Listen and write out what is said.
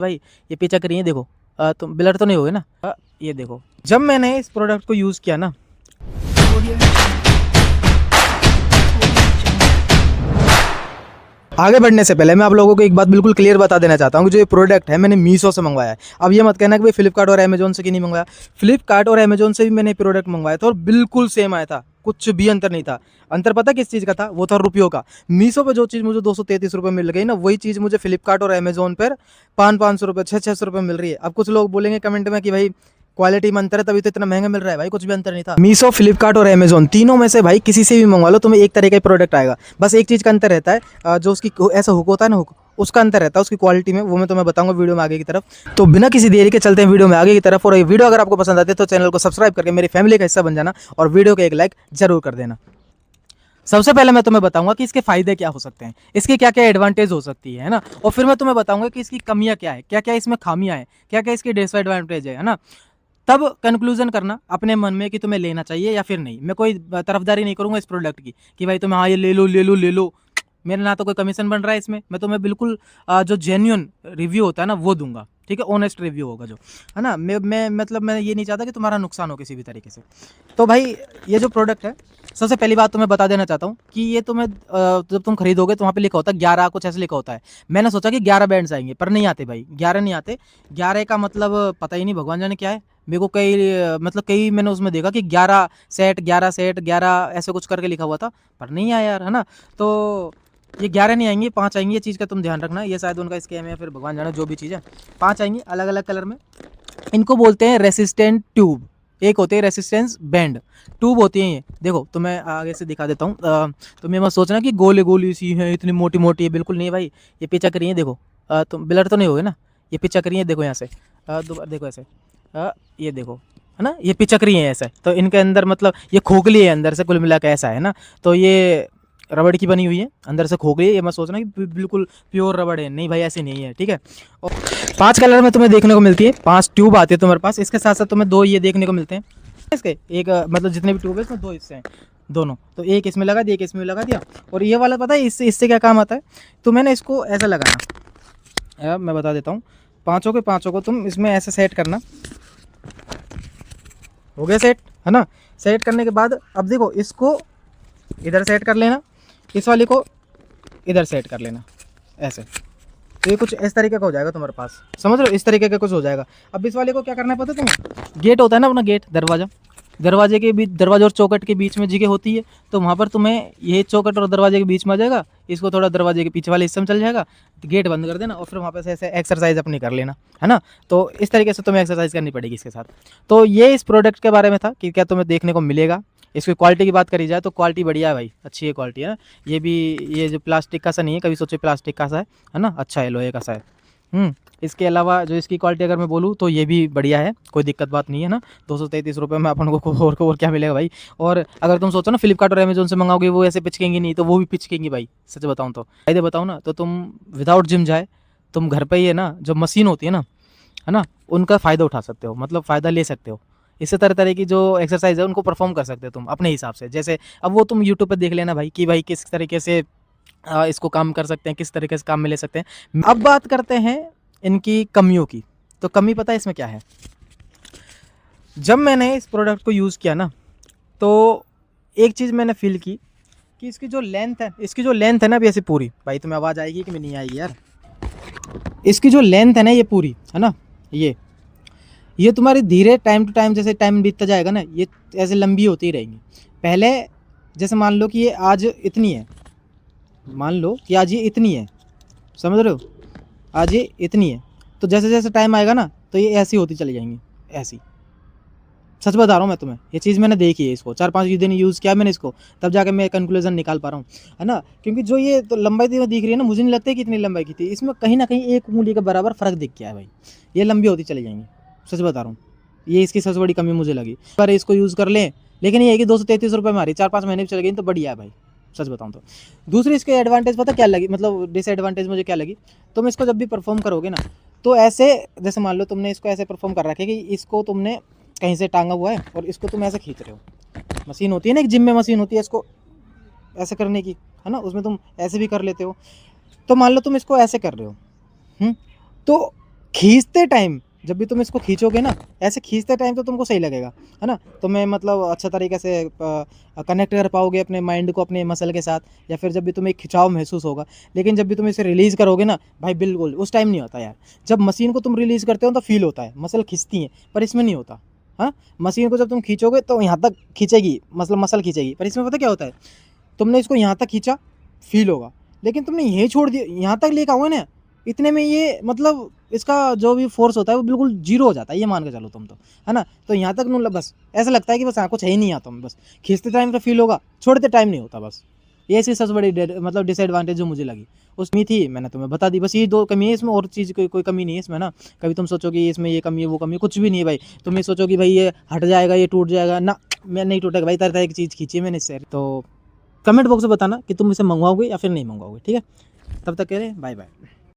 भाई ये पीछा करिए देखो। तुम ब्लर तो नहीं होगे ना? ये देखो, जब मैंने इस प्रोडक्ट को यूज़ किया ना, आगे बढ़ने से पहले मैं आप लोगों को एक बात बिल्कुल क्लियर बता देना चाहता हूँ कि जो ये प्रोडक्ट है मैंने मीशो से मंगवाया है। अब ये मत कहना कि भाई फ्लिपकार्ट और अमेजोन से क्यों नहीं मंगवाया। फ्लिपकार्ट और अमेजोन से भी मैंने प्रोडक्ट मंगवाया था और बिल्कुल सेम आया था, कुछ भी अंतर नहीं था। अंतर पता किस चीज़ का था? वो था रुपयों का। मीशो पे जो चीज़ मुझे 233 रुपये मिल गई ना, वही चीज़ मुझे फ्लिपकार्ट और अमेजोन पर 500-500 रुपये 600-600 रुपये मिल रही है। अब कुछ लोग बोलेंगे कमेंट में कि भाई क्वालिटी में अंतर है तभी तो इतना महंगा मिल रहा है। भाई कुछ भी अंतर नहीं था। मीशो, फ्लिपकार्ट और अमेजोन तीनों में से भाई किसी से भी मंगवा लो, तुम्हें एक तरह का प्रोडक्ट आएगा। बस एक चीज़ का अंतर रहता है, जो उसकी ऐसा हुक होता है ना, हुक, उसका अंतर रहता है उसकी क्वालिटी में। वो मैं तुम्हें बताऊंगा वीडियो में आगे की तरफ। तो बिना किसी देरी के चलते हैं वीडियो में आगे की तरफ। और ये वीडियो अगर आपको पसंद आती है तो चैनल को सब्सक्राइब करके मेरी फैमिली का हिस्सा बन जाना और वीडियो को एक लाइक जरूर कर देना। सबसे पहले मैं तुम्हें बताऊंगा कि इसके फायदे क्या हो सकते हैं, इसकी क्या क्या एडवांटेज हो सकती है ना। और फिर मैं तुम्हें बताऊंगा कि इसकी कमियां क्या है, क्या क्या इसमें खामियां हैं, क्या क्या इसकी डिसएडवांटेज है ना। तब कंक्लूजन करना अपने मन में कि तुम्हें लेना चाहिए या फिर नहीं। मैं कोई तरफदारी नहीं करूंगा इस प्रोडक्ट की कि भाई तुम्हें हाँ ये ले लो ले लो ले लो। मेरा ना तो कोई कमीशन बन रहा है इसमें। मैं तुम्हें बिल्कुल जो जेन्युइन रिव्यू होता है ना वो दूंगा, ठीक है? ऑनेस्ट रिव्यू होगा जो, है ना। मैं मतलब मैं ये नहीं चाहता कि तुम्हारा नुकसान हो किसी भी तरीके से। तो भाई ये जो प्रोडक्ट है, सबसे पहली बात तुम्हें बता देना चाहता हूँ कि ये तुम्हें जब तुम खरीदोगे तो वहाँ पे लिखा होता है 11, कुछ ऐसे लिखा होता है। मैंने सोचा कि 11 बैंड्स आएंगे, पर नहीं आते भाई, 11 नहीं आते। 11 का मतलब पता ही नहीं, भगवान जाने क्या है। मेरे को मतलब कई मैंने उसमें देखा कि 11 सेट 11 सेट 11 ऐसे कुछ करके लिखा हुआ था, पर नहीं आया यार, है ना। तो ये 11 नहीं आएंगे, 5 आएंगे। ये चीज़ का तुम ध्यान रखना। ये शायद उनका स्कैम है, फिर भगवान जाने जो भी चीज़ है। 5 आएंगे अलग अलग कलर में। इनको बोलते हैं रेसिस्टेंट ट्यूब। एक होते हैं रेसिस्टेंस बैंड, ट्यूब होती है ये। देखो तो मैं आगे से दिखा देता हूँ। तो मैं मत सोचना कि गोली गोली सी है, इतनी मोटी मोटी है, बिल्कुल नहीं है भाई। ये पीछा करिए देखो। तुम ब्लर तो नहीं होगे ना? ये पीछा करिए देखो यहाँ से। देखो ऐसे। ये देखो, है ना, ये पिचकरी है ऐसा। तो इनके अंदर मतलब ये खोखली है अंदर से, कुल मिला के ऐसा है ना। तो ये रबड़ की बनी हुई है, अंदर से खोखली है। ये मत सोचना कि बिल्कुल प्योर रबड़ है, नहीं भाई ऐसी नहीं है, ठीक है। और 5 कलर में तुम्हें देखने को मिलती है, 5 ट्यूब आती है तुम्हारे पास। इसके साथ साथ तुम्हें 2 ये देखने को मिलते हैं इसके। एक मतलब जितने भी ट्यूब है इसमें 2 हिस्से हैं दोनों। तो एक इसमें लगा दिया, एक इसमें लगा दिया। और ये वाला पता है इससे क्या काम आता है? तो मैंने इसको ऐसा लगाना, मैं बता देता हूँ। पाँचों के पाँचों को तुम इसमें ऐसे सेट करना। हो गया सेट, है ना। सेट करने के बाद अब देखो, इसको इधर सेट कर लेना, इस वाले को इधर सेट कर लेना ऐसे। तो ये कुछ इस तरीके का हो जाएगा तुम्हारे पास, समझ रहे हो? इस तरीके का कुछ हो जाएगा। अब इस वाले को क्या करना है पता है तुम्हें? गेट होता है ना अपना, गेट, दरवाज़ा। दरवाजे के बीच, दरवाजे और चौकट के बीच में जगह होती है। तो वहाँ पर तुम्हें ये चौकट और दरवाजे के बीच में आ जाएगा। इसको थोड़ा दरवाजे के पीछे वाले हिस्से में चल जाएगा, तो गेट बंद कर देना और फिर वहाँ पर से ऐसे एक्सरसाइज अपनी कर लेना, है ना। तो इस तरीके से तुम्हें एक्सरसाइज करनी पड़ेगी इसके साथ। तो ये इस प्रोडक्ट के बारे में था कि क्या तुम्हें देखने को मिलेगा। इसकी क्वालिटी की बात करी जाए तो क्वालिटी बढ़िया है भाई, अच्छी है क्वालिटी, है ना। ये भी, ये जो प्लास्टिक का सा नहीं है, कभी सोचे प्लास्टिक का सा है ना, अच्छा है, लोहे का सा है। इसके अलावा जो इसकी क्वालिटी अगर मैं बोलूँ तो ये भी बढ़िया है, कोई दिक्कत बात नहीं है ना। 233 रुपये में अपन को और क्या मिलेगा भाई। और अगर तुम सोचो ना फ्लिपकार्ट और अमेजोन से मंगाओगे वो ऐसे पिचकेंगी नहीं, तो वो भी पिचकेंगी भाई, सच बताऊँ तो। फायदे बताऊँ ना, तो तुम विदाउट जिम जाए तुम घर पर ही है ना, जो मशीन होती है ना, उनका फ़ायदा उठा सकते हो, मतलब फ़ायदा ले सकते हो। इससे तरह तरह की जो एक्सरसाइज है उनको परफॉर्म कर सकते हो तुम अपने हिसाब से। जैसे अब वो तुम यूट्यूब पे देख लेना भाई कि भाई किस तरीके से इसको काम कर सकते हैं, किस तरीके से काम में ले सकते हैं। अब बात करते हैं इनकी कमियों की। तो कमी पता है इसमें क्या है? जब मैंने इस प्रोडक्ट को यूज़ किया ना, तो एक चीज़ मैंने फील की कि इसकी जो लेंथ है ना, अभी ऐसी पूरी, भाई तुम्हें आवाज़ आएगी कि नहीं आएगी यार? इसकी जो लेंथ है ना, ये पूरी है ना, ये तुम्हारी धीरे टाइम टू टाइम, जैसे टाइम बीतता जाएगा ना, ये ऐसे लंबी होती ही रहेंगी। पहले जैसे मान लो कि ये आज इतनी है, मान लो कि आज ये इतनी है, समझ रहे हो? आज ये इतनी है, तो जैसे जैसे टाइम आएगा ना तो ये ऐसी होती चली जाएंगी, ऐसी। सच बता रहा हूँ मैं तुम्हें, ये चीज़ मैंने देखी है। इसको 4-5 दिन यूज़ किया मैंने इसको, तब जाके मैं कंक्लूजन निकाल पा रहा हूँ, है ना। क्योंकि जो ये तो लंबाई दिख रही है ना, मुझे नहीं लगता कि इतनी लंबाई की थी। इसमें कहीं ना कहीं 1 उंगली के बराबर फ़र्क दिख गया है भाई। ये लंबी होती चली जाएंगी, सच बता रहा हूँ। ये इसकी सबसे बड़ी कमी मुझे लगी। पर इसको यूज़ कर लें, लेकिन ये है कि 233 रुपये में आ रही, 4-5 महीने भी चल गई तो बढ़िया है भाई, सच बताऊँ तो। दूसरी इसके एडवांटेज पता क्या लगी, मतलब डिसएडवांटेज मुझे क्या लगी? तुम इसको जब भी परफॉर्म करोगे ना, तो ऐसे, जैसे मान लो तुमने इसको ऐसे परफॉर्म कर रखा है कि इसको तुमने कहीं से टांगा हुआ है और इसको तुम ऐसे खींच रहे हो। मशीन होती है ना, एक जिम में मशीन होती है इसको ऐसे करने की, है ना, उसमें तुम ऐसे भी कर लेते हो। तो मान लो तुम इसको ऐसे कर रहे हो, तो खींचते टाइम, जब भी तुम इसको खींचोगे ना, ऐसे खींचते टाइम तो तुमको सही लगेगा, है ना? तुम्हें मतलब अच्छा तरीके से कनेक्ट कर पाओगे अपने माइंड को अपने मसल के साथ, या फिर जब भी तुम्हें खिंचाव महसूस होगा। लेकिन जब भी तुम इसे रिलीज़ करोगे ना भाई, बिल्कुल उस टाइम नहीं होता यार। जब मशीन को तुम रिलीज़ करते हो तो फ़ील होता है, मसल खींचती हैं, पर इसमें नहीं होता। हाँ, मशीन को जब तुम खींचोगे तो यहाँ तक खींचेगी, मतलब मसल खींचेगी, पर इसमें पता क्या होता है, तुमने इसको यहाँ तक खींचा, फ़ील होगा, लेकिन तुमने यहीं छोड़ दिया, यहाँ तक लेके आओगे ना, इतने में ये मतलब इसका जो भी फ़ोर्स होता है वो बिल्कुल ज़ीरो हो जाता है, ये मान के चलो तुम तो, है ना? तो यहाँ तक न बस ऐसा लगता है कि बस हाँ, कुछ है ही नहीं यहाँ तुम, बस खींचते टाइम तो फ़ील होगा, छोड़ते टाइम नहीं होता बस। ये ऐसी सबसे बड़ी मतलब डिसएडवांटेज जो मुझे लगी, उसमें थी, मैंने तुम्हें बता दी। बस ये 2 कमी है इसमें, और चीज़ कोई कमी नहीं है इसमें ना। कभी तुम सोचो कि इसमें ये कमी है, वो कमी है, कुछ भी नहीं है भाई। तुम ये सोचो कि भाई ये हट जाएगा, ये टूट जाएगा, ना, मैं नहीं टूटेगा भाई, तरह-तरह की चीज़ खींची है मैंने इससे। तो कमेंट बॉक्स में बताना कि तुम इसे मँगवाओगे या फिर नहीं मँगवाओगे, ठीक है? तब तक के लिए बाय बाय।